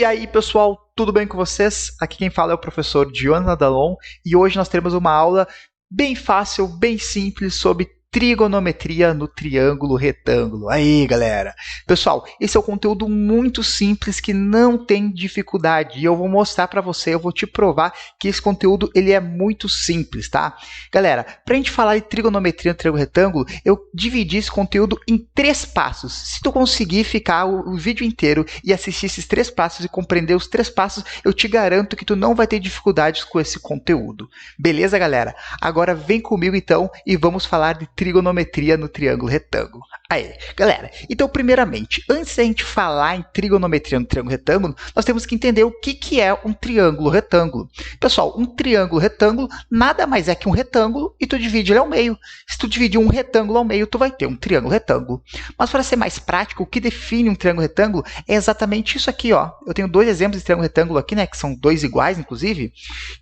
E aí, pessoal, tudo bem com vocês? Aqui quem fala é o professor Jonathan Dallon e hoje nós teremos uma aula bem fácil, bem simples sobre trigonometria no triângulo retângulo. Aí, galera! Pessoal, esse é um conteúdo muito simples que não tem dificuldade e eu vou mostrar para você, eu vou te provar que esse conteúdo ele é muito simples, tá? Galera, para a gente falar de trigonometria no triângulo retângulo, eu dividi esse conteúdo em 3 passos. Se tu conseguir ficar o vídeo inteiro e assistir esses 3 passos e compreender os 3 passos, eu te garanto que tu não vai ter dificuldades com esse conteúdo. Beleza, galera? Agora vem comigo então e vamos falar de trigonometria no triângulo retângulo. Aí, galera, então primeiramente, antes da gente falar em trigonometria no triângulo retângulo, nós temos que entender o que é um triângulo retângulo. Pessoal, um triângulo retângulo nada mais é que um retângulo e tu divide ele ao meio. Se tu dividir um retângulo ao meio, tu vai ter um triângulo retângulo. Mas para ser mais prático, o que define um triângulo retângulo é exatamente isso aqui, ó. Eu tenho 2 exemplos de triângulo retângulo aqui, né, que são 2 iguais, inclusive.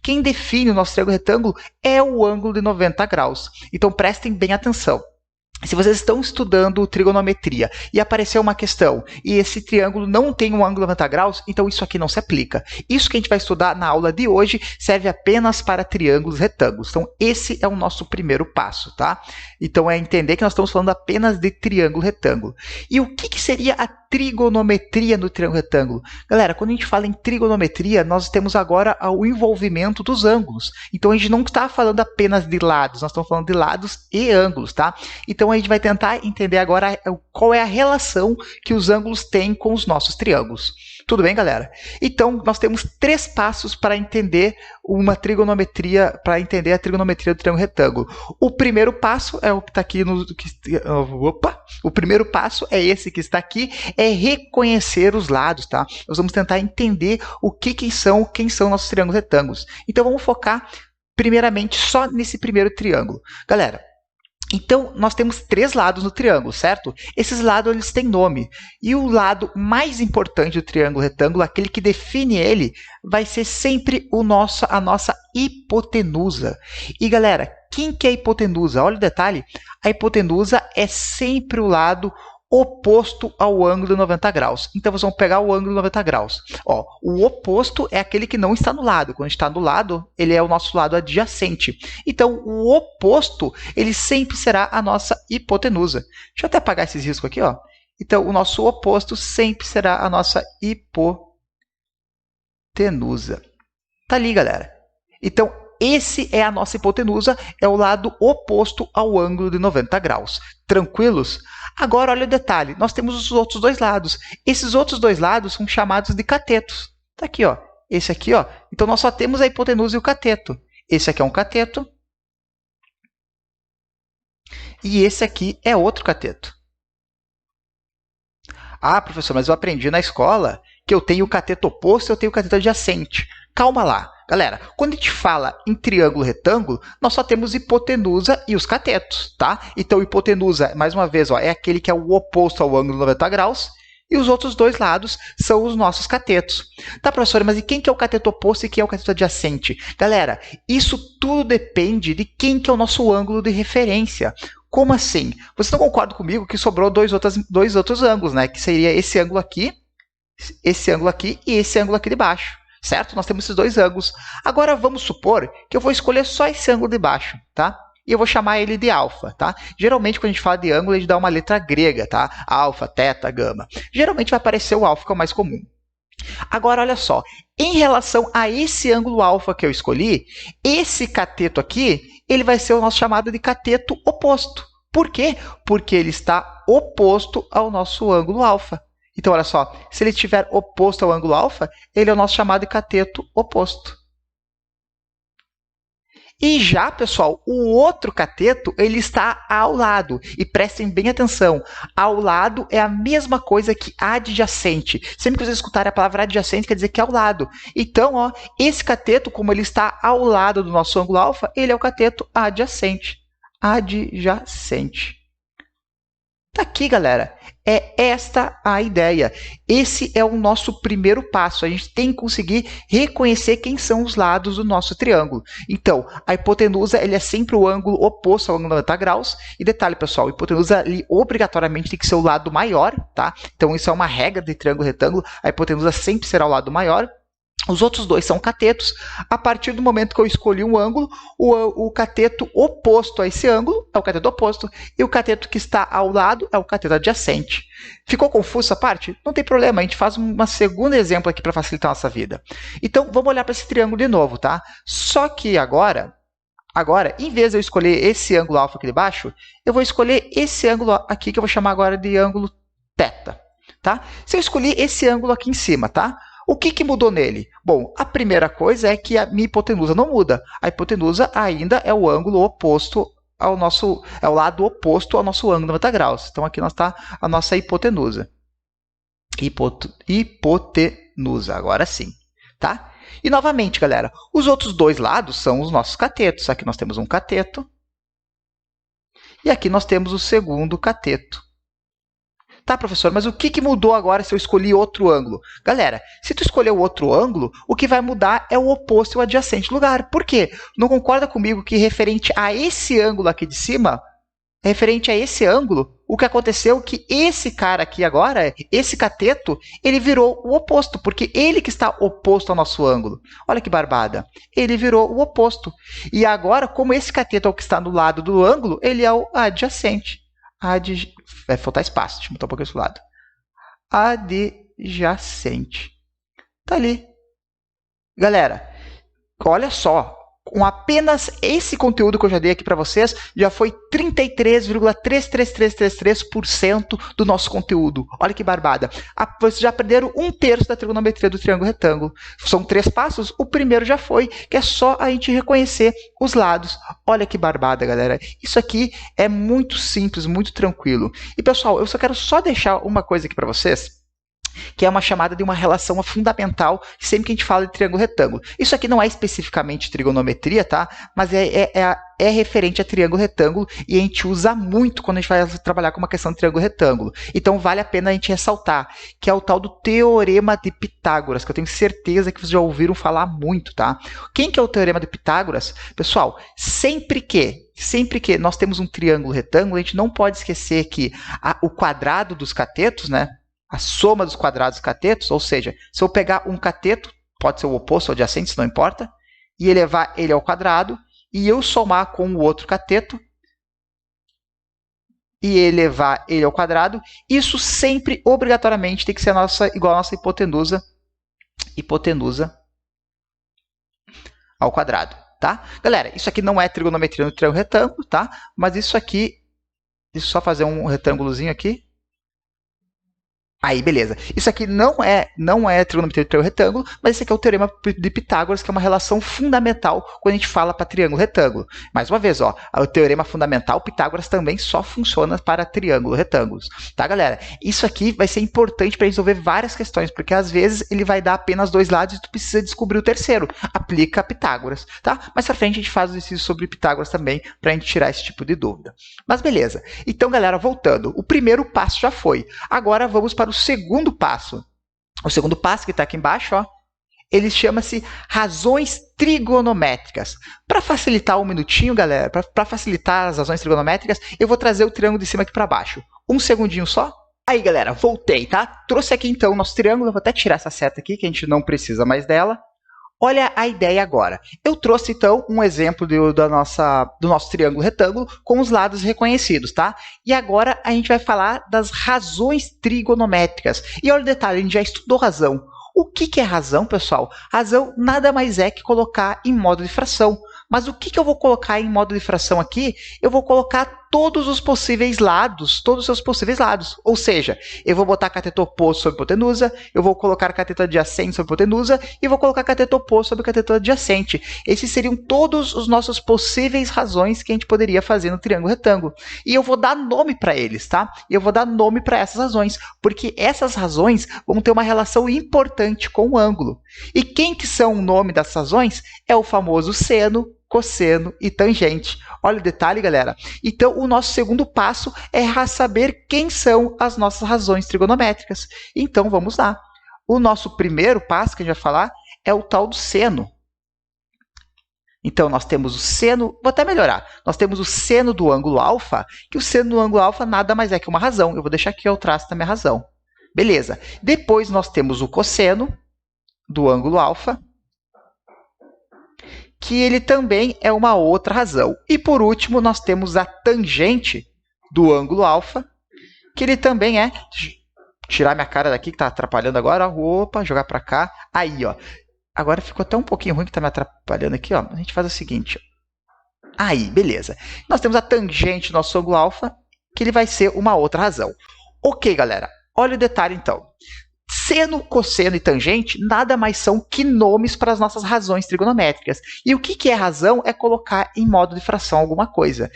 Quem define o nosso triângulo retângulo é o ângulo de 90 graus. Então prestem bem atenção. Se vocês estão estudando trigonometria e apareceu uma questão e esse triângulo não tem um ângulo de 90 graus, então isso aqui não se aplica. Isso que a gente vai estudar na aula de hoje serve apenas para triângulos retângulos. Então, esse é o nosso primeiro passo, tá? Então, é entender que nós estamos falando apenas de triângulo retângulo. E o que seria a trigonometria no triângulo retângulo? Galera, quando a gente fala em trigonometria, nós temos agora o envolvimento dos ângulos. Então, a gente não está falando apenas de lados, nós estamos falando de lados e ângulos, tá? Então, a gente vai tentar entender agora qual é a relação que os ângulos têm com os nossos triângulos. Tudo bem, galera? Então, nós temos 3 passos para entender uma trigonometria, para entender a trigonometria do triângulo retângulo. O primeiro passo é o que está aqui no... O primeiro passo é esse que está aqui, é reconhecer os lados, tá? Nós vamos tentar entender quem são nossos triângulos retângulos. Então, vamos focar primeiramente só nesse primeiro triângulo. Galera, então, nós temos 3 lados no triângulo, certo? Esses lados eles têm nome. E o lado mais importante do triângulo retângulo, aquele que define ele, vai ser sempre a nossa hipotenusa. E, galera, quem que é a hipotenusa? Olha o detalhe. A hipotenusa é sempre o lado oposto ao ângulo de 90 graus. Então, vamos pegar o ângulo de 90 graus. Ó, o oposto é aquele que não está no lado. Quando está no lado, ele é o nosso lado adjacente. Então, o oposto, ele sempre será a nossa hipotenusa. Deixa eu até apagar esses riscos aqui, ó. Então, o nosso oposto sempre será a nossa hipotenusa. Tá ali, galera. Então, esse é a nossa hipotenusa, é o lado oposto ao ângulo de 90 graus. Tranquilos? Agora, olha o detalhe. Nós temos os outros 2 lados. Esses outros 2 lados são chamados de catetos. Tá aqui, ó. Esse aqui, ó. Então, nós só temos a hipotenusa e o cateto. Esse aqui é um cateto. E esse aqui é outro cateto. Ah, professor, mas eu aprendi na escola que eu tenho o cateto oposto e eu tenho o cateto adjacente. Calma lá. Galera, quando a gente fala em triângulo retângulo, nós só temos hipotenusa e os catetos, tá? Então, hipotenusa, mais uma vez, ó, é aquele que é o oposto ao ângulo de 90 graus, e os outros 2 lados são os nossos catetos. Tá, professora, mas e quem que é o cateto oposto e quem é o cateto adjacente? Galera, isso tudo depende de quem que é o nosso ângulo de referência. Como assim? Você não concorda comigo que sobrou dois outros ângulos, né? Que seria esse ângulo aqui e esse ângulo aqui de baixo. Certo? Nós temos esses 2 ângulos. Agora, vamos supor que eu vou escolher só esse ângulo de baixo, tá? E eu vou chamar ele de alfa, tá? Geralmente, quando a gente fala de ângulo, a gente dá uma letra grega, tá? Alfa, teta, gama. Geralmente vai aparecer o alfa, que é o mais comum. Agora, olha só. Em relação a esse ângulo alfa que eu escolhi, esse cateto aqui, ele vai ser o nosso chamado de cateto oposto. Por quê? Porque ele está oposto ao nosso ângulo alfa. Então, olha só, se ele estiver oposto ao ângulo alfa, ele é o nosso chamado de cateto oposto. E já, pessoal, o outro cateto ele está ao lado. E prestem bem atenção, ao lado é a mesma coisa que adjacente. Sempre que vocês escutarem a palavra adjacente, quer dizer que é ao lado. Então, ó, esse cateto, como ele está ao lado do nosso ângulo alfa, ele é o cateto adjacente. Adjacente. Tá aqui, galera. É esta a ideia. Esse é o nosso primeiro passo. A gente tem que conseguir reconhecer quem são os lados do nosso triângulo. Então, a hipotenusa ele é sempre o ângulo oposto ao ângulo de 90 graus. E detalhe, pessoal, a hipotenusa ali, obrigatoriamente tem que ser o lado maior, tá? Então, isso é uma regra de triângulo retângulo. A hipotenusa sempre será o lado maior. Os outros dois são catetos. A partir do momento que eu escolhi um ângulo, o cateto oposto a esse ângulo é o cateto oposto, e o cateto que está ao lado é o cateto adjacente. Ficou confuso essa parte? Não tem problema, a gente faz um segundo exemplo aqui para facilitar a nossa vida. Então, vamos olhar para esse triângulo de novo, tá? Só que agora, em vez de eu escolher esse ângulo alfa aqui de baixo, eu vou escolher esse ângulo aqui, que eu vou chamar agora de ângulo θ. Tá? Se eu escolhi esse ângulo aqui em cima, tá? O que mudou nele? Bom, a primeira coisa é que a minha hipotenusa não muda. A hipotenusa ainda é o ângulo oposto ao nosso, é o lado oposto ao nosso ângulo de 90 graus. Então, aqui nós está a nossa hipotenusa. Hipotenusa, agora sim. Tá? E, novamente, galera, os outros dois lados são os nossos catetos. Aqui nós temos um cateto. E aqui nós temos o segundo cateto. Tá, professor, mas o que mudou agora se eu escolhi outro ângulo? Galera, se tu escolher o outro ângulo, o que vai mudar é o oposto e o adjacente lugar. Por quê? Não concorda comigo que referente a esse ângulo aqui de cima, referente a esse ângulo, o que aconteceu é que esse cara aqui agora, esse cateto, ele virou o oposto, porque ele que está oposto ao nosso ângulo. Olha que barbada. Ele virou o oposto. E agora, como esse cateto é o que está no lado do ângulo, ele é o adjacente. Vai faltar espaço, deixa eu botar um pouquinho desse lado. Adjacente. Tá ali. Galera, olha só. Com apenas esse conteúdo que eu já dei aqui para vocês, já foi 33,33333% do nosso conteúdo. Olha que barbada. Vocês já aprenderam 1/3 da trigonometria do triângulo retângulo. São 3 passos, o primeiro já foi, que é só a gente reconhecer os lados. Olha que barbada, galera. Isso aqui é muito simples, muito tranquilo. E, pessoal, eu só quero deixar uma coisa aqui para vocês, que é uma chamada de uma relação fundamental sempre que a gente fala de triângulo retângulo. Isso aqui não é especificamente trigonometria, tá? Mas é referente a triângulo retângulo e a gente usa muito quando a gente vai trabalhar com uma questão de triângulo retângulo. Então, vale a pena a gente ressaltar, que é o tal do Teorema de Pitágoras, que eu tenho certeza que vocês já ouviram falar muito, tá? Quem que é o Teorema de Pitágoras? Pessoal, sempre que nós temos um triângulo retângulo, a gente não pode esquecer que o quadrado dos catetos, né? A soma dos quadrados dos catetos, ou seja, se eu pegar um cateto, pode ser o oposto ou adjacente, não importa, e elevar ele ao quadrado, e eu somar com o outro cateto, e elevar ele ao quadrado, isso sempre, obrigatoriamente, tem que ser igual a nossa hipotenusa ao quadrado. Tá? Galera, isso aqui não é trigonometria no triângulo retângulo, tá? Mas isso aqui, deixa eu só fazer um retângulozinho aqui. Aí, beleza. Isso aqui não é trigonometria de triângulo retângulo, mas esse aqui é o Teorema de Pitágoras, que é uma relação fundamental quando a gente fala para triângulo retângulo. Mais uma vez, ó, o Teorema fundamental, Pitágoras também só funciona para triângulo retângulos. Tá, galera? Isso aqui vai ser importante para resolver várias questões, porque às vezes ele vai dar apenas 2 lados e tu precisa descobrir o terceiro. Aplica Pitágoras, tá? Mais pra frente a gente faz o exercício sobre Pitágoras também, para a gente tirar esse tipo de dúvida. Mas beleza. Então, galera, voltando. O primeiro passo já foi. Agora vamos para o segundo passo. O segundo passo, que está aqui embaixo, ó, ele chama-se razões trigonométricas. Para facilitar um minutinho, galera, para facilitar as razões trigonométricas, eu vou trazer o triângulo de cima aqui para baixo. Um segundinho só. Aí, galera, voltei, tá? Trouxe aqui, então, o nosso triângulo. Eu vou até tirar essa seta aqui, que a gente não precisa mais dela. Olha a ideia agora. Eu trouxe, então, um exemplo do nosso triângulo retângulo com os lados reconhecidos, tá? E agora a gente vai falar das razões trigonométricas. E olha o detalhe, a gente já estudou razão. O que é razão, pessoal? Razão nada mais é que colocar em modo de fração. Mas o que eu vou colocar em modo de fração aqui? Eu vou colocar todos os possíveis lados, todos os seus possíveis lados. Ou seja, eu vou botar cateto oposto sobre hipotenusa, eu vou colocar cateto adjacente sobre hipotenusa e vou colocar cateto oposto sobre cateto adjacente. Esses seriam todos os nossos possíveis razões que a gente poderia fazer no triângulo retângulo. E eu vou dar nome para eles, tá? Eu vou dar nome para essas razões, porque essas razões vão ter uma relação importante com o ângulo. E quem que são o nome dessas razões? É o famoso seno, cosseno e tangente. Olha o detalhe, galera. Então, o nosso segundo passo é saber quem são as nossas razões trigonométricas. Então, vamos lá. O nosso primeiro passo que a gente vai falar é o tal do seno. Então, nós temos o seno, vou até melhorar, nós temos o seno do ângulo alfa, que o seno do ângulo alfa nada mais é que uma razão. Eu vou deixar aqui o traço da minha razão. Beleza. Depois, nós temos o cosseno do ângulo alfa, que ele também é uma outra razão. E, por último, nós temos a tangente do ângulo alfa, que ele também é... Tirar minha cara daqui, que está atrapalhando agora. Opa, jogar para cá. Aí, ó. Agora ficou até um pouquinho ruim que está me atrapalhando aqui. Ó. A gente faz o seguinte. Ó. Aí, beleza. Nós temos a tangente do nosso ângulo alfa, que ele vai ser uma outra razão. Ok, galera. Olha o detalhe, então. Seno, cosseno e tangente nada mais são que nomes para as nossas razões trigonométricas. E o que é razão? É colocar em modo de fração alguma coisa.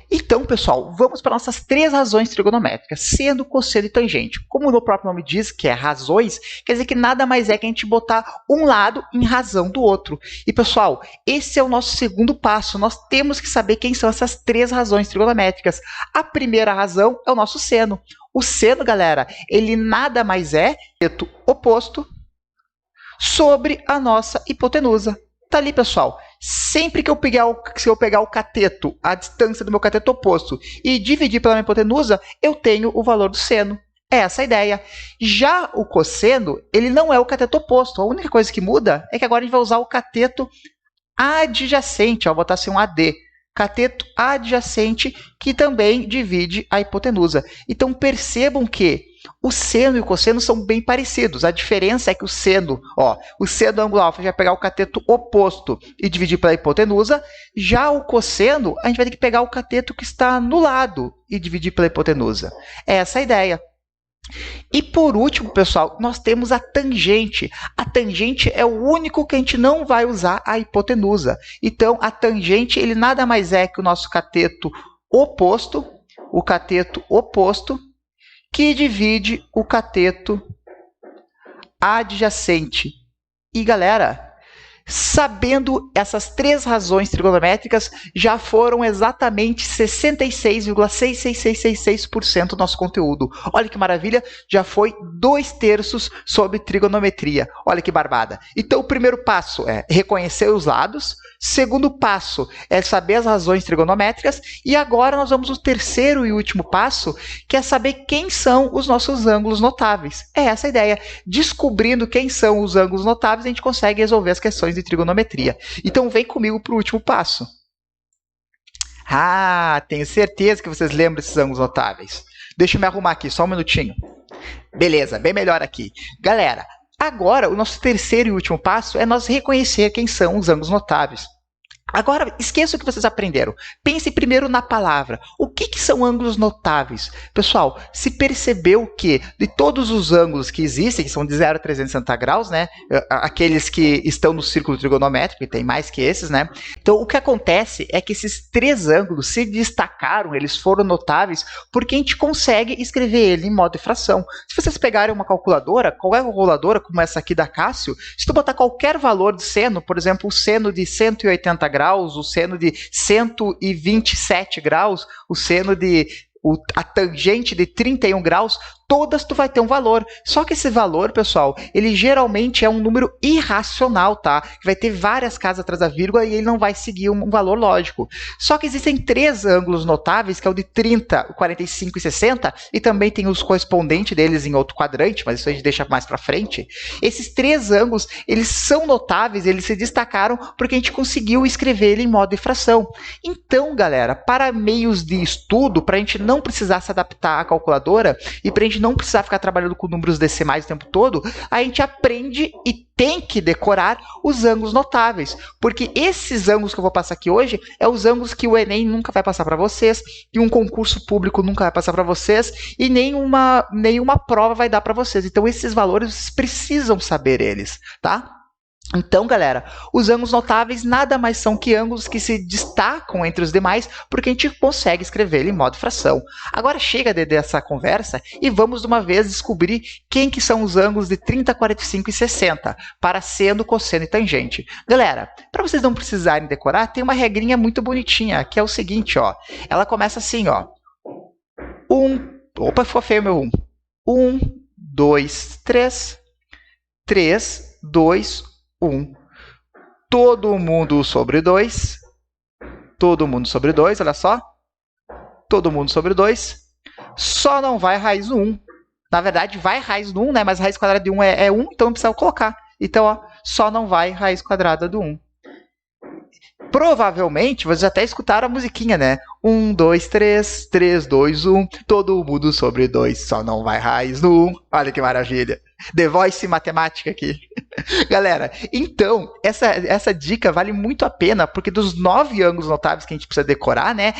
Então, pessoal, vamos para nossas três razões trigonométricas, seno, cosseno e tangente. Como o próprio nome diz, que é razões, quer dizer que nada mais é que a gente botar um lado em razão do outro. E, pessoal, esse é o nosso segundo passo. Nós temos que saber quem são essas três razões trigonométricas. A primeira razão é o nosso seno. O seno, galera, ele nada mais é cateto oposto sobre a nossa hipotenusa. Tá ali, pessoal. Sempre que se eu pegar o cateto, a distância do meu cateto oposto, e dividir pela minha hipotenusa, eu tenho o valor do seno. É essa a ideia. Já o cosseno, ele não é o cateto oposto. A única coisa que muda é que agora a gente vai usar o cateto adjacente. Ó, vou botar assim um AD. Cateto adjacente, que também divide a hipotenusa. Então, percebam que o seno e o cosseno são bem parecidos. A diferença é que o seno do ângulo alfa vai pegar o cateto oposto e dividir pela hipotenusa. Já o cosseno, a gente vai ter que pegar o cateto que está no lado e dividir pela hipotenusa. É essa a ideia. E, por último, pessoal, nós temos a tangente. A tangente é o único que a gente não vai usar a hipotenusa. Então, a tangente ele nada mais é que o nosso cateto oposto, que divide o cateto adjacente. E, galera, sabendo essas três razões trigonométricas, já foram exatamente 66,66666% do nosso conteúdo. Olha que maravilha, já foi 2/3 sobre trigonometria. Olha que barbada. Então, o primeiro passo é reconhecer os lados. Segundo passo é saber as razões trigonométricas. E agora nós vamos ao terceiro e último passo, que é saber quem são os nossos ângulos notáveis. É essa a ideia. Descobrindo quem são os ângulos notáveis, a gente consegue resolver as questões de trigonometria. Então, vem comigo para o último passo. Ah, tenho certeza que vocês lembram desses ângulos notáveis. Deixa eu me arrumar aqui, só um minutinho. Beleza, bem melhor aqui. Galera, agora o nosso terceiro e último passo é nós reconhecer quem são os ângulos notáveis. Agora, esqueça o que vocês aprenderam. Pense primeiro na palavra. O que são ângulos notáveis? Pessoal, se percebeu que de todos os ângulos que existem, que são de 0 a 360 graus, né? Aqueles que estão no círculo trigonométrico, e tem mais que esses, né? Então, o que acontece é que esses três ângulos se destacaram, eles foram notáveis, porque a gente consegue escrever ele em modo de fração. Se vocês pegarem uma calculadora, qualquer calculadora, como essa aqui da Cássio, se tu botar qualquer valor de seno, por exemplo, o seno de 180 graus, o seno de 127 graus, o seno de a tangente de 31 graus, todas tu vai ter um valor. Só que esse valor, pessoal, ele geralmente é um número irracional, tá? Vai ter várias casas atrás da vírgula e ele não vai seguir um valor lógico. Só que existem três ângulos notáveis, que é o de 30, 45 e 60, e também tem os correspondentes deles em outro quadrante, mas isso a gente deixa mais para frente. Esses três ângulos, eles são notáveis, eles se destacaram porque a gente conseguiu escrever ele em modo de fração. Então, galera, para meios de estudo, para a gente não precisar se adaptar à calculadora e para a gente não precisar ficar trabalhando com números decimais o tempo todo, a gente aprende e tem que decorar os ângulos notáveis, porque esses ângulos que eu vou passar aqui hoje é os ângulos que o Enem nunca vai passar para vocês, que um concurso público nunca vai passar para vocês e nenhuma prova vai dar para vocês. Então, esses valores, vocês precisam saber eles, tá? Então, galera, os ângulos notáveis nada mais são que ângulos que se destacam entre os demais porque a gente consegue escrever ele em modo fração. Agora chega dessa conversa e vamos de uma vez descobrir quem que são os ângulos de 30, 45 e 60 para seno, cosseno e tangente. Galera, para vocês não precisarem decorar, tem uma regrinha muito bonitinha, que é o seguinte, ó. Ela começa assim, ó. Opa, ficou feio meu 1. 1, 2, 3, 3, 2, 1. Todo mundo sobre 2. Todo mundo sobre 2, olha só. Todo mundo sobre 2. Só não vai raiz no 1. Na verdade, vai raiz no 1, né? Mas a raiz quadrada de 1 é 1, então não precisa colocar. Então, ó, só não vai raiz quadrada do 1. Provavelmente, vocês até escutaram a musiquinha, né? 1, 2, 3, 3, 2, 1. Todo mundo sobre 2, só não vai raiz no 1. Olha que maravilha. The Voice matemática aqui. Galera, então, essa dica vale muito a pena, porque dos 9 ângulos notáveis que a gente precisa decorar, né?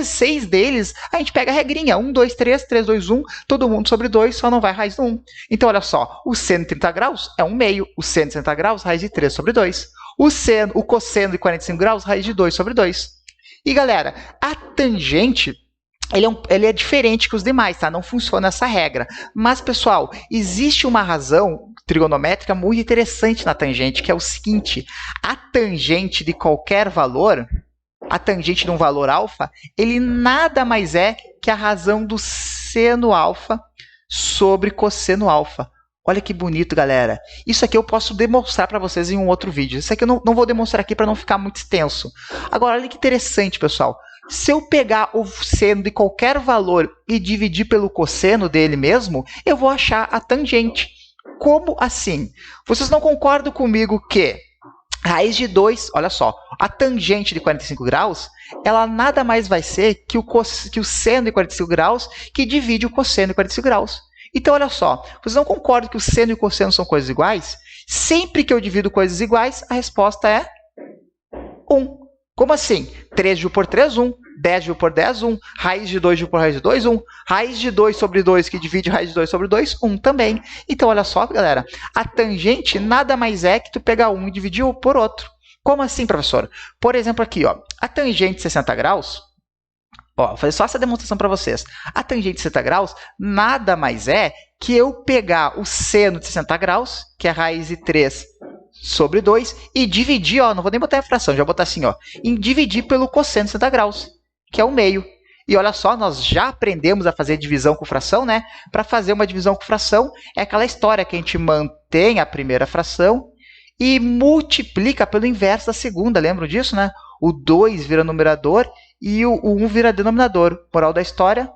6 deles, a gente pega a regrinha. 1, 2, 3, 3, 2, 1. Todo mundo sobre 2, só não vai raiz no 1. Então, olha só. O seno de 30 graus é 1 meio. O seno de 60 graus, raiz de 3 sobre 2. O cosseno de 45 graus, raiz de 2 sobre 2. E, galera, a tangente, ele é diferente que os demais, tá? Não funciona essa regra. Mas, pessoal, existe uma razão trigonométrica muito interessante na tangente, que é o seguinte. A tangente de qualquer valor, a tangente de um valor alfa, ele nada mais é que a razão do seno alfa sobre cosseno alfa. Olha que bonito, galera. Isso aqui eu posso demonstrar para vocês em um outro vídeo. Isso aqui eu não vou demonstrar aqui para não ficar muito extenso. Agora, olha que interessante, pessoal. Se eu pegar o seno de qualquer valor e dividir pelo cosseno dele mesmo, eu vou achar a tangente. Como assim? Vocês não concordam comigo que raiz de 2, olha só, a tangente de 45 graus, ela nada mais vai ser que o seno de 45 graus que divide o cosseno de 45 graus. Então, olha só, vocês não concordam que o seno e o cosseno são coisas iguais? Sempre que eu divido coisas iguais, a resposta é 1. Como assim? 3 dividido por 3, 1. 10 dividido por 10, 1. Raiz de 2 dividido por raiz de 2, 1. Raiz de 2 sobre 2, que divide raiz de 2 sobre 2, 1 também. Então, olha só, galera, a tangente nada mais é que tu pegar 1 e dividir por outro. Como assim, professor? Por exemplo, aqui, ó, a tangente de 60 graus... Ó, vou fazer só essa demonstração para vocês. A tangente de 60 graus nada mais é que eu pegar o seno de 60 graus, que é raiz de 3 sobre 2, e dividir, ó, não vou nem botar em fração, já vou botar assim, ó, e dividir pelo cosseno de 60 graus, que é o meio. E olha só, nós já aprendemos a fazer divisão com fração, né? Para fazer uma divisão com fração, é aquela história que a gente mantém a primeira fração e multiplica pelo inverso da segunda, lembram disso, né? O 2 vira numerador e o 1 vira denominador. Moral da história,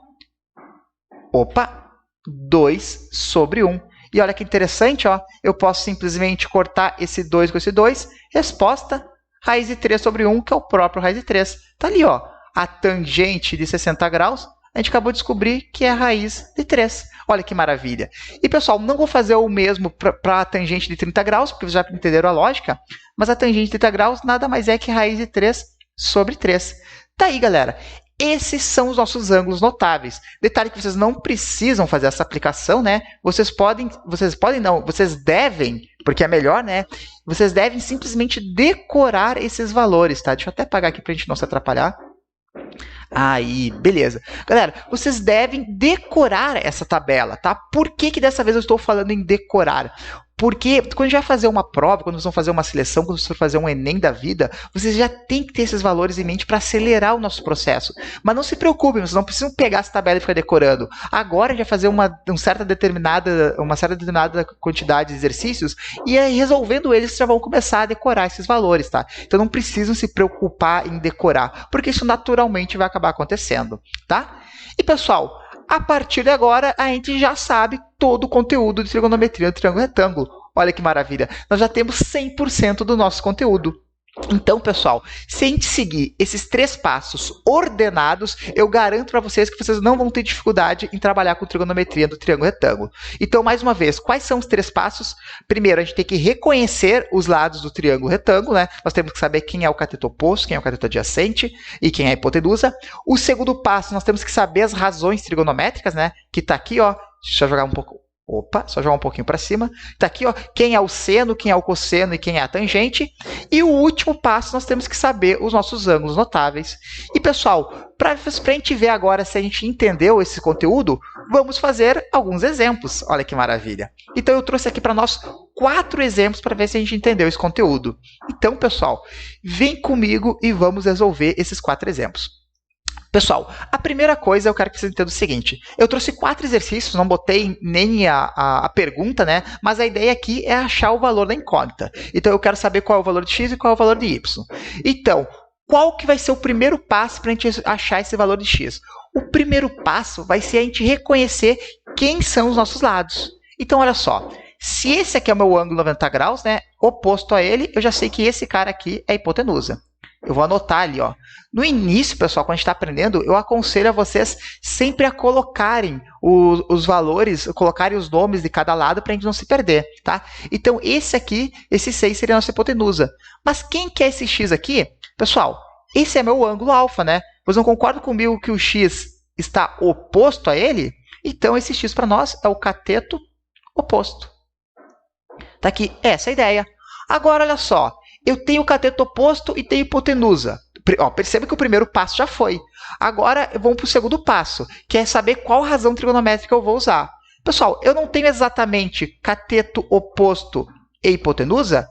opa, 2 sobre 1. E olha que interessante, ó, eu posso simplesmente cortar esse 2 com esse 2. Resposta, raiz de 3 sobre 1, que é o próprio raiz de 3. Está ali, ó, a tangente de 60 graus, a gente acabou de descobrir que é a raiz de 3. Olha que maravilha. E, pessoal, não vou fazer o mesmo para a tangente de 30 graus, porque vocês já entenderam a lógica, mas a tangente de 30 graus nada mais é que raiz de 3 sobre 3. Tá aí, galera. Esses são os nossos ângulos notáveis. Detalhe que vocês não precisam fazer essa aplicação, né? Vocês devem, porque é melhor, né? Vocês devem simplesmente decorar esses valores, tá? Deixa eu até apagar aqui para a gente não se atrapalhar. Aí, beleza. Galera, vocês devem decorar essa tabela, tá? Por que dessa vez eu estou falando em decorar? Porque quando a gente vai fazer uma prova, quando vocês vão fazer uma seleção, quando vocês for fazer um Enem da vida, vocês já têm que ter esses valores em mente para acelerar o nosso processo. Mas não se preocupem, vocês não precisam pegar essa tabela e ficar decorando. Agora a gente vai fazer uma certa determinada quantidade de exercícios e aí, resolvendo eles, vocês já vão começar a decorar esses valores, tá? Então não precisam se preocupar em decorar, porque isso naturalmente vai acabar acontecendo, tá? E, pessoal, a partir de agora, a gente já sabe todo o conteúdo de trigonometria do triângulo retângulo. Olha que maravilha! Nós já temos 100% do nosso conteúdo. Então, pessoal, se a gente seguir esses 3 passos ordenados, eu garanto para vocês que vocês não vão ter dificuldade em trabalhar com trigonometria do triângulo retângulo. Então, mais uma vez, quais são os 3 passos? Primeiro, a gente tem que reconhecer os lados do triângulo retângulo, né? Nós temos que saber quem é o cateto oposto, quem é o cateto adjacente e quem é a hipotenusa. O segundo passo, nós temos que saber as razões trigonométricas, né? Que está aqui, ó. Deixa eu jogar um pouco Opa, só jogar um pouquinho para cima. Está aqui, ó, quem é o seno, quem é o cosseno e quem é a tangente. E o último passo, nós temos que saber os nossos ângulos notáveis. E, pessoal, para a gente ver agora se a gente entendeu esse conteúdo, vamos fazer alguns exemplos. Olha que maravilha. Então, eu trouxe aqui para nós 4 exemplos para ver se a gente entendeu esse conteúdo. Então, pessoal, vem comigo e vamos resolver esses 4 exemplos. Pessoal, a primeira coisa eu quero que vocês entendam o seguinte. Eu trouxe 4 exercícios, não botei nem a pergunta, né? Mas a ideia aqui é achar o valor da incógnita. Então, eu quero saber qual é o valor de x e qual é o valor de y. Então, qual que vai ser o primeiro passo para a gente achar esse valor de x? O primeiro passo vai ser a gente reconhecer quem são os nossos lados. Então, olha só. Se esse aqui é o meu ângulo 90 graus, né, oposto a ele, eu já sei que esse cara aqui é a hipotenusa. Eu vou anotar ali, ó. No início, pessoal, quando a gente está aprendendo, eu aconselho a vocês sempre a colocarem os valores, colocarem os nomes de cada lado para a gente não se perder, tá? Então, esse aqui, esse 6 seria a nossa hipotenusa. Mas quem que é esse x aqui? Pessoal, esse é meu ângulo alfa, né? Vocês não concordam comigo que o x está oposto a ele? Então, esse x para nós é o cateto oposto. Tá aqui, essa é a ideia. Agora, olha só. Eu tenho o cateto oposto e tenho hipotenusa. Ó, perceba que o primeiro passo já foi. Agora, vamos para o segundo passo, que é saber qual razão trigonométrica eu vou usar. Pessoal, eu não tenho exatamente cateto oposto e hipotenusa?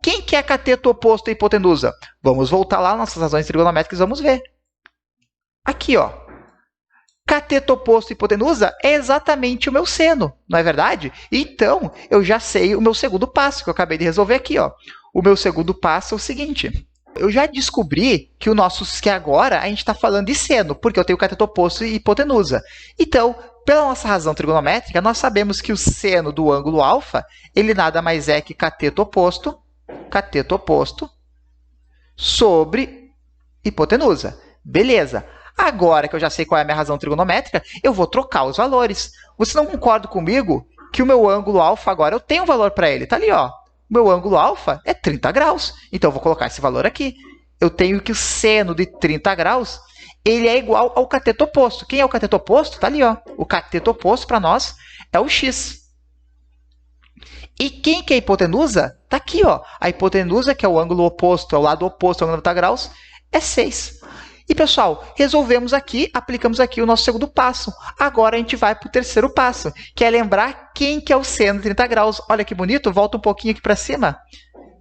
Quem que é cateto oposto e hipotenusa? Vamos voltar lá nas nossas razões trigonométricas e vamos ver. Aqui, ó. Cateto oposto e hipotenusa é exatamente o meu seno, não é verdade? Então, eu já sei o meu segundo passo, que eu acabei de resolver aqui, ó. O meu segundo passo é o seguinte. Eu já descobri que agora a gente está falando de seno, porque eu tenho cateto oposto e hipotenusa. Então, pela nossa razão trigonométrica, nós sabemos que o seno do ângulo alfa, ele nada mais é que cateto oposto sobre hipotenusa. Beleza. Agora que eu já sei qual é a minha razão trigonométrica, eu vou trocar os valores. Você não concorda comigo que o meu ângulo alfa agora eu tenho um valor para ele? Está ali, ó. O meu ângulo alfa é 30 graus. Então, eu vou colocar esse valor aqui. Eu tenho que o seno de 30 graus ele é igual ao cateto oposto. Quem é o cateto oposto? Está ali, ó. O cateto oposto para nós é o x. E quem que é a hipotenusa? Está aqui, ó. A hipotenusa, que é o ângulo oposto, é o lado oposto ao ângulo 90 graus, é 6. E, pessoal, resolvemos aqui, aplicamos aqui o nosso segundo passo. Agora, a gente vai para o terceiro passo, que é lembrar quem que é o seno de 30 graus. Olha que bonito, volta um pouquinho aqui para cima.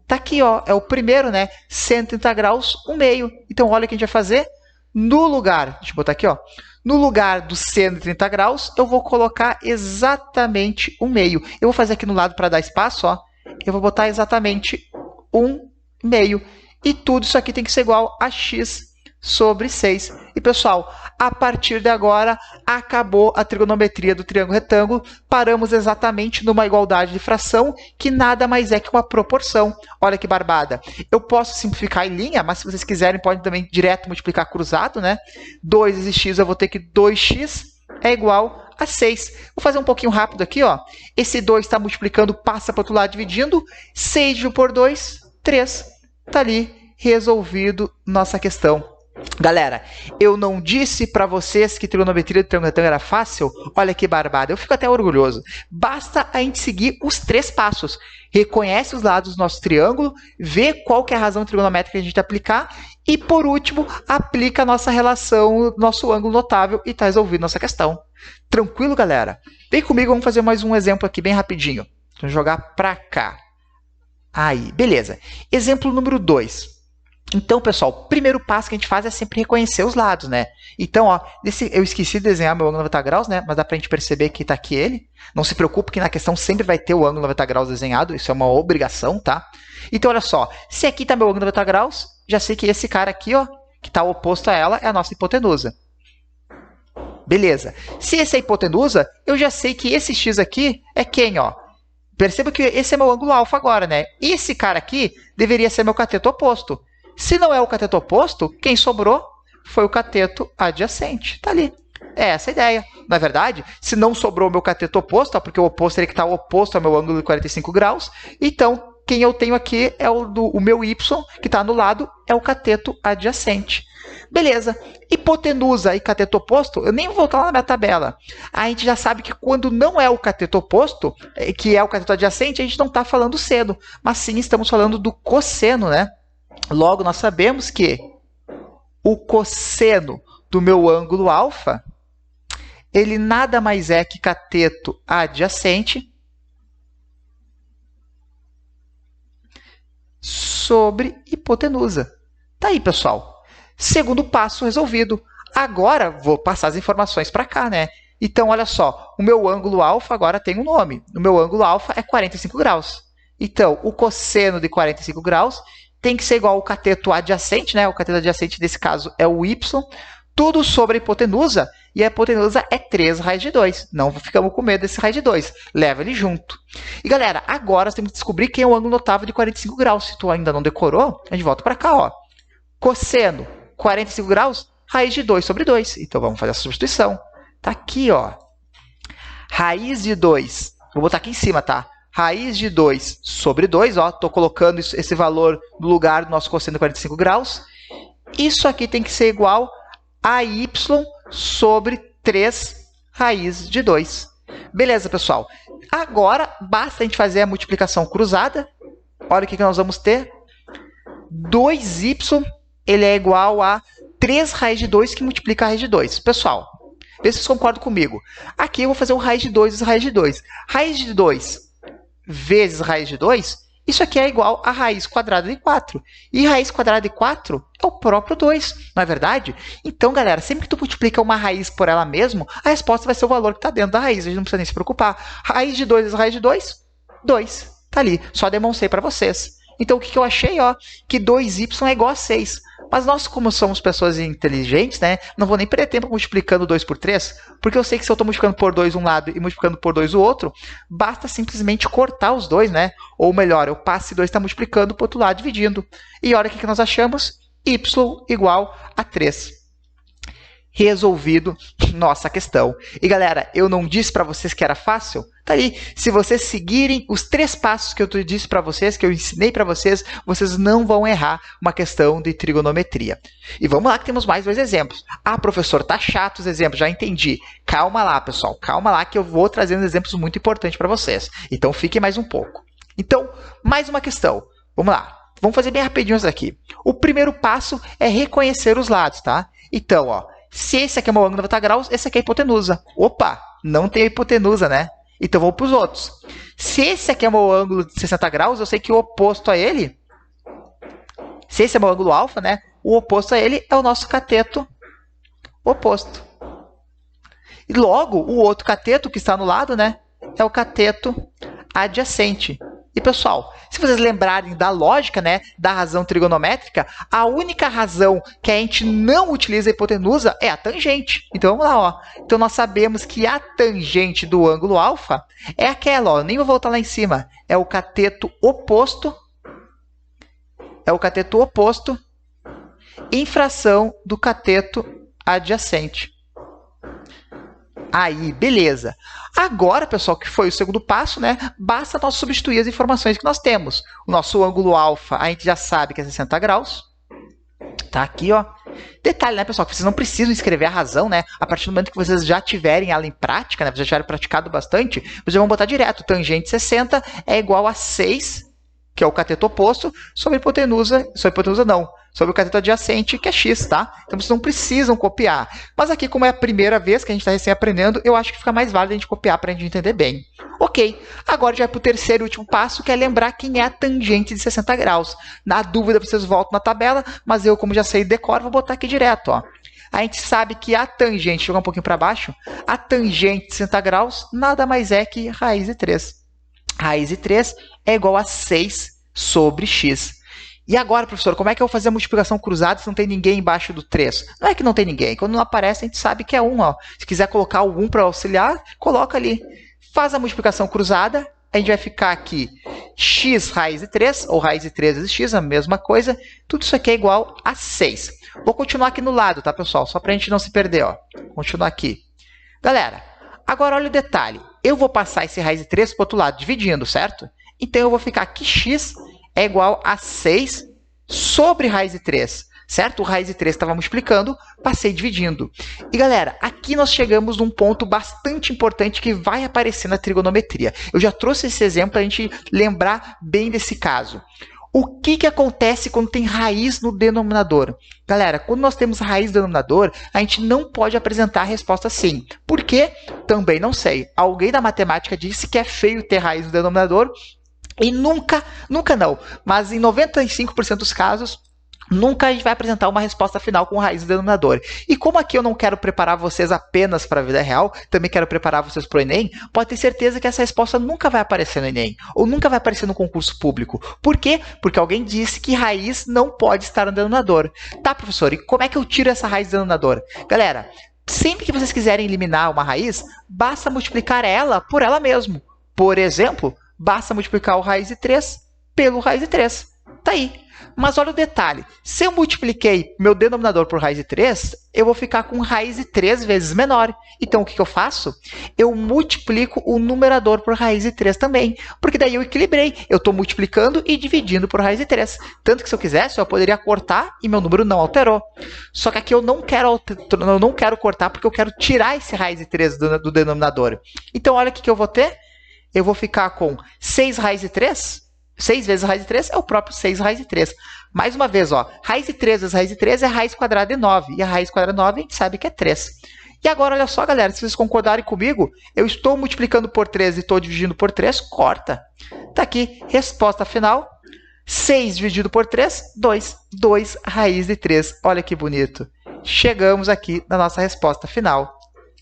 Está aqui, ó, é o primeiro, né? 130 graus, 1/2. Então, olha o que a gente vai fazer. No lugar, deixa eu botar aqui, ó. No lugar do seno de 30 graus, eu vou colocar exatamente 1/2. Eu vou fazer aqui no lado para dar espaço, ó. Eu vou botar exatamente 1/2. E tudo isso aqui tem que ser igual a x sobre 6. E, pessoal, a partir de agora, acabou a trigonometria do triângulo retângulo. Paramos exatamente numa igualdade de fração, que nada mais é que uma proporção. Olha que barbada. Eu posso simplificar em linha, mas se vocês quiserem, podem também direto multiplicar cruzado, né? 2 vezes x, eu vou ter que 2x é igual a 6. Vou fazer um pouquinho rápido aqui, ó. Esse 2 está multiplicando, passa para o outro lado dividindo. 6 dividido por 2, 3. Está ali resolvido nossa questão. Galera, eu não disse para vocês que trigonometria do triângulo retângulo era fácil? Olha que barbada, eu fico até orgulhoso. Basta a gente seguir os 3 passos. Reconhece os lados do nosso triângulo, vê qual que é a razão trigonométrica que a gente aplicar e, por último, aplica a nossa relação, nosso ângulo notável e está resolvida nossa questão. Tranquilo, galera? Vem comigo, vamos fazer mais um exemplo aqui bem rapidinho. Vou jogar para cá. Aí, beleza. Exemplo número 2. Então, pessoal, o primeiro passo que a gente faz é sempre reconhecer os lados, né? Então, ó, eu esqueci de desenhar meu ângulo 90 graus, né? Mas dá pra gente perceber que tá aqui ele. Não se preocupe que na questão sempre vai ter o ângulo 90 graus desenhado, isso é uma obrigação, tá? Então, olha só, se aqui tá meu ângulo 90 graus, já sei que esse cara aqui, ó, que tá oposto a ela, é a nossa hipotenusa. Beleza. Se esse é a hipotenusa, eu já sei que esse x aqui é quem, ó? Perceba que esse é meu ângulo alfa agora, né? Esse cara aqui deveria ser meu cateto oposto. Se não é o cateto oposto, quem sobrou foi o cateto adjacente. Está ali. É essa a ideia. Na verdade, se não sobrou o meu cateto oposto, porque o oposto teria que estar oposto ao meu ângulo de 45 graus, então quem eu tenho aqui é o meu y, que está no lado, é o cateto adjacente. Beleza. Hipotenusa e cateto oposto, eu nem vou voltar lá na minha tabela. A gente já sabe que quando não é o cateto oposto, que é o cateto adjacente, a gente não está falando seno, mas sim estamos falando do cosseno, né? Logo, nós sabemos que o cosseno do meu ângulo alfa, ele nada mais é que cateto adjacente sobre hipotenusa. Tá aí, pessoal. Segundo passo resolvido. Agora, vou passar as informações para cá, né? Então, olha só, o meu ângulo alfa agora tem um nome. O meu ângulo alfa é 45 graus. Então, o cosseno de 45 graus tem que ser igual ao cateto adjacente, né? O cateto adjacente, nesse caso, é o y, tudo sobre a hipotenusa, e a hipotenusa é 3 raiz de 2. Não ficamos com medo desse raiz de 2. Leva ele junto. E, galera, agora nós temos que descobrir quem é o ângulo notável de 45 graus. Se tu ainda não decorou, a gente volta para cá, ó. Cosseno, 45 graus, raiz de 2 sobre 2. Então, vamos fazer a substituição. Tá aqui, ó. Raiz de 2. Vou botar aqui em cima, tá? Raiz de 2 sobre 2, ó. Tô colocando esse valor no lugar do nosso cosseno de 45 graus. Isso aqui tem que ser igual a y sobre 3 raiz de 2. Beleza, pessoal? Agora, basta a gente fazer a multiplicação cruzada. Olha o que nós vamos ter. 2y, ele é igual a 3 raiz de 2 que multiplica a raiz de 2. Pessoal, vê se vocês concordam comigo. Aqui eu vou fazer o raiz de 2 vezes raiz de 2. Raiz de 2 vezes raiz de 2, isso aqui é igual a raiz quadrada de 4. E raiz quadrada de 4 é o próprio 2, não é verdade? Então, galera, sempre que tu multiplica uma raiz por ela mesma, a resposta vai ser o valor que está dentro da raiz. A gente não precisa nem se preocupar. Raiz de 2 vezes raiz de 2, 2. Está ali, só demonstrei para vocês. Então, o que eu achei? Ó, que 2y é igual a 6. Mas nós, como somos pessoas inteligentes, né, não vou nem perder tempo multiplicando 2 por 3, porque eu sei que se eu estou multiplicando por 2 um lado e multiplicando por 2 o outro, basta simplesmente cortar os dois, né? Ou melhor, eu passo esse 2 está multiplicando para o outro lado, dividindo. E olha o que nós achamos? Y igual a 3. Resolvido nossa questão. E, galera, eu não disse para vocês que era fácil? Tá aí. Se vocês seguirem os 3 passos que eu disse para vocês, que eu ensinei para vocês, vocês não vão errar uma questão de trigonometria. E vamos lá que temos mais 2 exemplos. Ah, professor, tá chato os exemplos, já entendi. Calma lá, pessoal. Calma lá que eu vou trazer uns exemplos muito importantes para vocês. Então, fiquem mais um pouco. Então, mais uma questão. Vamos lá. Vamos fazer bem rapidinho isso aqui. O primeiro passo é reconhecer os lados, tá? Então, ó, se esse aqui é o meu ângulo de 90 graus, esse aqui é a hipotenusa. Opa, não tem hipotenusa, né? Então, vou para os outros. Se esse aqui é o meu ângulo de 60 graus, eu sei que o oposto a ele, se esse é o meu ângulo alfa, né? O oposto a ele é o nosso cateto oposto. E logo, o outro cateto que está no lado, né? É o cateto adjacente. E, pessoal, se vocês lembrarem da lógica, né, da razão trigonométrica, a única razão que a gente não utiliza a hipotenusa é a tangente. Então, vamos lá, ó. Então, nós sabemos que a tangente do ângulo alfa é aquela, ó. Nem vou voltar lá em cima. É o cateto oposto. É o cateto oposto em fração do cateto adjacente. Aí, beleza. Agora, pessoal, que foi o segundo passo, né? Basta nós substituir as informações que nós temos. O nosso ângulo alfa, a gente já sabe que é 60 graus. Tá aqui, ó. Detalhe, né, pessoal, que vocês não precisam escrever a razão, né? A partir do momento que vocês já tiverem ela em prática, né? Vocês já tiverem praticado bastante, vocês vão botar direto. Tangente 60 é igual a 6, que é o cateto oposto, sobre hipotenusa não, sobre o cateto adjacente, que é x, tá? Então, vocês não precisam copiar. Mas aqui, como é a primeira vez que a gente está recém aprendendo, eu acho que fica mais válido a gente copiar para a gente entender bem. Ok, agora já vai para o terceiro e último passo, que é lembrar quem é a tangente de 60 graus. Na dúvida, vocês voltam na tabela, mas eu, como já sei de cor, vou botar aqui direto, ó. A gente sabe que a tangente, jogar um pouquinho para baixo, a tangente de 60 graus nada mais é que raiz de 3. Raiz de 3 é igual a 6 sobre x. E agora, professor, como é que eu vou fazer a multiplicação cruzada se não tem ninguém embaixo do 3? Não é que não tem ninguém. Quando não aparece, a gente sabe que é 1. Ó. Se quiser colocar o 1 para auxiliar, coloca ali. Faz a multiplicação cruzada. A gente vai ficar aqui x raiz de 3, ou raiz de 3 vezes x, a mesma coisa. Tudo isso aqui é igual a 6. Vou continuar aqui no lado, tá, pessoal? Só para a gente não se perder. Ó. Continuar aqui. Galera, agora olha o detalhe. Eu vou passar esse raiz de 3 para o outro lado, dividindo, certo? Então, eu vou ficar aqui x é igual a 6 sobre raiz de 3. certo? O raiz de 3 estava multiplicando, passei dividindo. E galera, aqui nós chegamos num ponto bastante importante que vai aparecer na trigonometria. Eu já trouxe esse exemplo para a gente lembrar bem desse caso. O que acontece quando tem raiz no denominador? Galera, quando nós temos raiz no denominador, a gente não pode apresentar a resposta assim. Por quê? Também não sei. Alguém da matemática disse que é feio ter raiz no denominador e nunca não, mas em 95% dos casos, nunca a gente vai apresentar uma resposta final com raiz do denominador. E como aqui eu não quero preparar vocês apenas para a vida real, também quero preparar vocês para o Enem, pode ter certeza que essa resposta nunca vai aparecer no Enem, ou nunca vai aparecer no concurso público. Por quê? Porque alguém disse que raiz não pode estar no denominador. Tá, professor, e como é que eu tiro essa raiz do denominador? Galera, sempre que vocês quiserem eliminar uma raiz, basta multiplicar ela por ela mesma. Por exemplo, basta multiplicar o raiz de 3 pelo raiz de 3. Tá aí. Mas olha o detalhe, se eu multipliquei meu denominador por raiz de 3, eu vou ficar com raiz de 3 vezes menor. Então, o que eu faço? Eu multiplico o numerador por raiz de 3 também, porque daí eu equilibrei. Eu estou multiplicando e dividindo por raiz de 3. Tanto que se eu quisesse, eu poderia cortar e meu número não alterou. Só que aqui eu não quero cortar porque eu quero tirar esse raiz de 3 do denominador. Então, olha o que eu vou ter. Eu vou ficar com 6 raiz de 3. 6 vezes raiz de 3 é o próprio 6 raiz de 3. Mais uma vez, ó, raiz de 3 vezes raiz de 3 é raiz quadrada de 9. E a raiz quadrada de 9 a gente sabe que é 3. E agora, olha só, galera, se vocês concordarem comigo, eu estou multiplicando por 3 e estou dividindo por 3, corta. Está aqui, resposta final. 6 dividido por 3, 2. 2 raiz de 3. Olha que bonito. Chegamos aqui na nossa resposta final.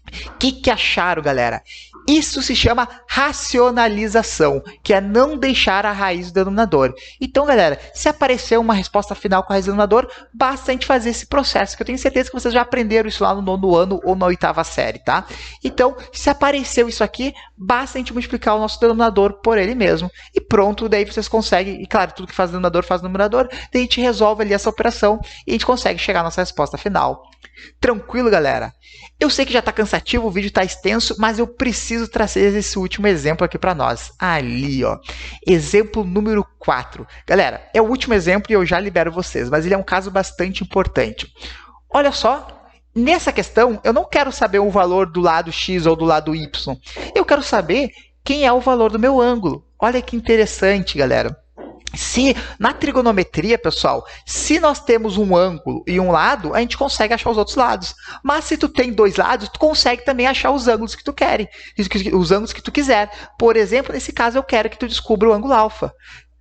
O que acharam, galera? Isso se chama racionalização, que é não deixar a raiz do denominador. Então, galera, se aparecer uma resposta final com a raiz do denominador, basta a gente fazer esse processo, que eu tenho certeza que vocês já aprenderam isso lá no 9º ano ou na 8ª série, tá? Então, se apareceu isso aqui, basta a gente multiplicar o nosso denominador por ele mesmo. E pronto, daí vocês conseguem, e claro, tudo que faz denominador faz numerador, daí a gente resolve ali essa operação e a gente consegue chegar à nossa resposta final. Tranquilo, galera? Eu sei que já está cansativo, o vídeo está extenso, mas eu preciso trazer esse último exemplo aqui para nós. Ali, ó. Exemplo número 4. Galera, é o último exemplo e eu já libero vocês, mas ele é um caso bastante importante. Olha só, nessa questão, eu não quero saber o valor do lado x ou do lado y. Eu quero saber quem é o valor do meu ângulo. Olha que interessante, galera. Se na trigonometria, pessoal, se nós temos um ângulo e um lado, a gente consegue achar os outros lados. Mas se tu tem dois lados, tu consegue também achar os ângulos que tu quer, os ângulos que tu quiser. Por exemplo, nesse caso, eu quero que tu descubra o ângulo alfa.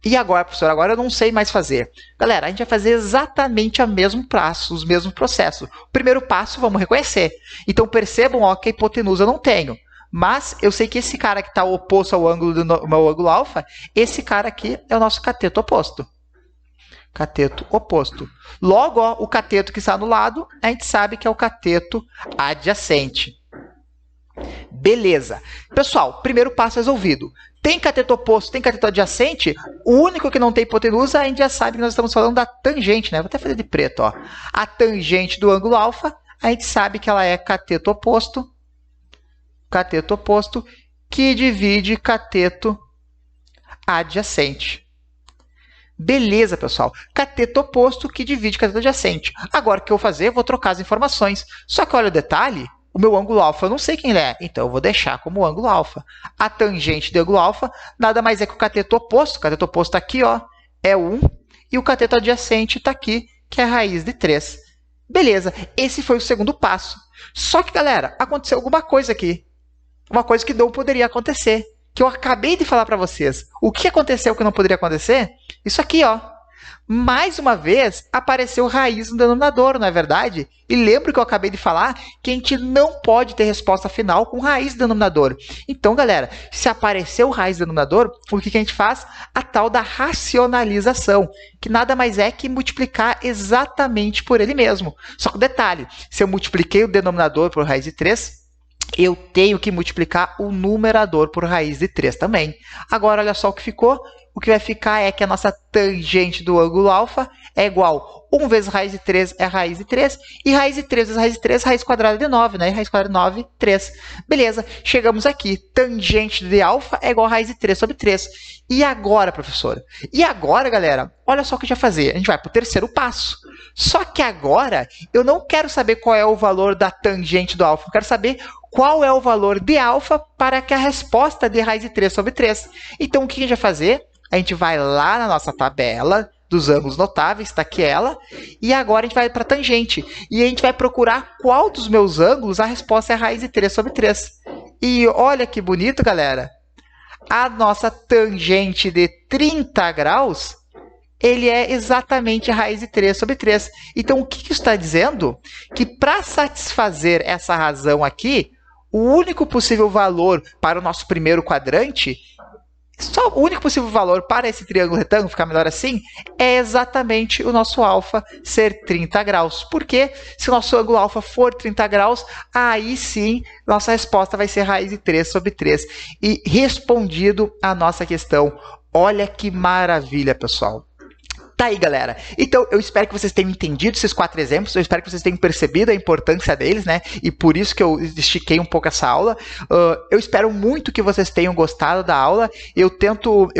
E agora, professor, agora eu não sei mais fazer. Galera, a gente vai fazer exatamente o mesmo passo, os mesmos processos. O primeiro passo, vamos reconhecer. Então, percebam ó, que a hipotenusa eu não tenho. Mas eu sei que esse cara que está oposto ao ângulo do meu ângulo alfa, esse cara aqui é o nosso cateto oposto. Cateto oposto. Logo, ó, o cateto que está no lado, a gente sabe que é o cateto adjacente. Beleza. Pessoal, primeiro passo resolvido. Tem cateto oposto, tem cateto adjacente, o único que não tem hipotenusa, a gente já sabe que nós estamos falando da tangente, né? Vou até fazer de preto, ó. A tangente do ângulo alfa, a gente sabe que ela é cateto oposto, que divide cateto adjacente. Beleza, pessoal. Cateto oposto que divide cateto adjacente. Agora, o que eu vou fazer? Eu vou trocar as informações. Só que olha o detalhe, o meu ângulo alfa eu não sei quem ele é, então eu vou deixar como ângulo alfa. A tangente do ângulo alfa nada mais é que o cateto oposto. O cateto oposto está aqui, ó, é 1, e o cateto adjacente está aqui, que é a raiz de 3. Beleza, esse foi o segundo passo. Só que, galera, aconteceu alguma coisa aqui. Uma coisa que não poderia acontecer, que eu acabei de falar para vocês. O que aconteceu que não poderia acontecer? Isso aqui, ó. Mais uma vez, apareceu raiz no denominador, não é verdade? E lembra que eu acabei de falar que a gente não pode ter resposta final com raiz no denominador. Então, galera, se apareceu raiz no denominador, o que a gente faz? A tal da racionalização, que nada mais é que multiplicar exatamente por ele mesmo. Só que detalhe, se eu multipliquei o denominador por raiz de 3, eu tenho que multiplicar o numerador por raiz de 3 também. Agora, olha só o que ficou. o que vai ficar é que a nossa tangente do ângulo alfa é igual a 1 vezes raiz de 3 é raiz de 3, e raiz de 3 vezes raiz de 3, raiz quadrada de 9, né? E raiz quadrada de 9, 3. Beleza, chegamos aqui. Tangente de alfa é igual a raiz de 3 sobre 3. E agora, professora? E agora, galera, olha só o que a gente vai fazer. A gente vai para o terceiro passo. Só que agora, eu não quero saber qual é o valor da tangente do alfa. Eu quero saber qual é o valor de alfa para que a resposta de raiz de 3 sobre 3. Então, o que a gente vai fazer? A gente vai lá na nossa tabela dos ângulos notáveis, está aqui ela, e agora a gente vai para a tangente. E a gente vai procurar qual dos meus ângulos a resposta é raiz de 3 sobre 3. E olha que bonito, galera. A nossa tangente de 30 graus, ele é exatamente a raiz de 3 sobre 3. Então, o que isso está dizendo? Que para satisfazer essa razão aqui, o único possível valor para o nosso primeiro quadrante, só o único possível valor para esse triângulo retângulo, ficar melhor assim, é exatamente o nosso alfa ser 30 graus. Porque se o nosso ângulo alfa for 30 graus, aí sim, nossa resposta vai ser raiz de 3 sobre 3. E respondido a nossa questão. Olha que maravilha, pessoal. Tá aí, galera. Então, eu espero que vocês tenham entendido esses 4 exemplos, eu espero que vocês tenham percebido a importância deles, né? E por isso que eu estiquei um pouco essa aula. Eu espero muito que vocês tenham gostado da aula. Eu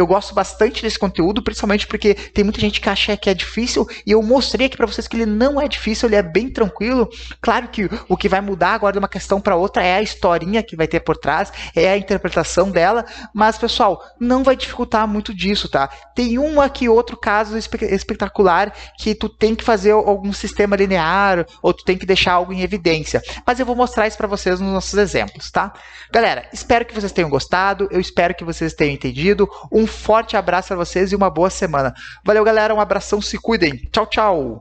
gosto bastante desse conteúdo, principalmente porque tem muita gente que acha que é difícil, e eu mostrei aqui para vocês que ele não é difícil, ele é bem tranquilo. Claro que o que vai mudar agora de uma questão para outra é a historinha que vai ter por trás, é a interpretação dela, mas, pessoal, não vai dificultar muito disso, tá? Tem um aqui outro caso espetacular que tu tem que fazer algum sistema linear ou tu tem que deixar algo em evidência. Mas eu vou mostrar isso para vocês nos nossos exemplos, tá? Galera, espero que vocês tenham gostado, eu espero que vocês tenham entendido. Um forte abraço para vocês e uma boa semana. Valeu, galera, um abração, se cuidem. Tchau, tchau!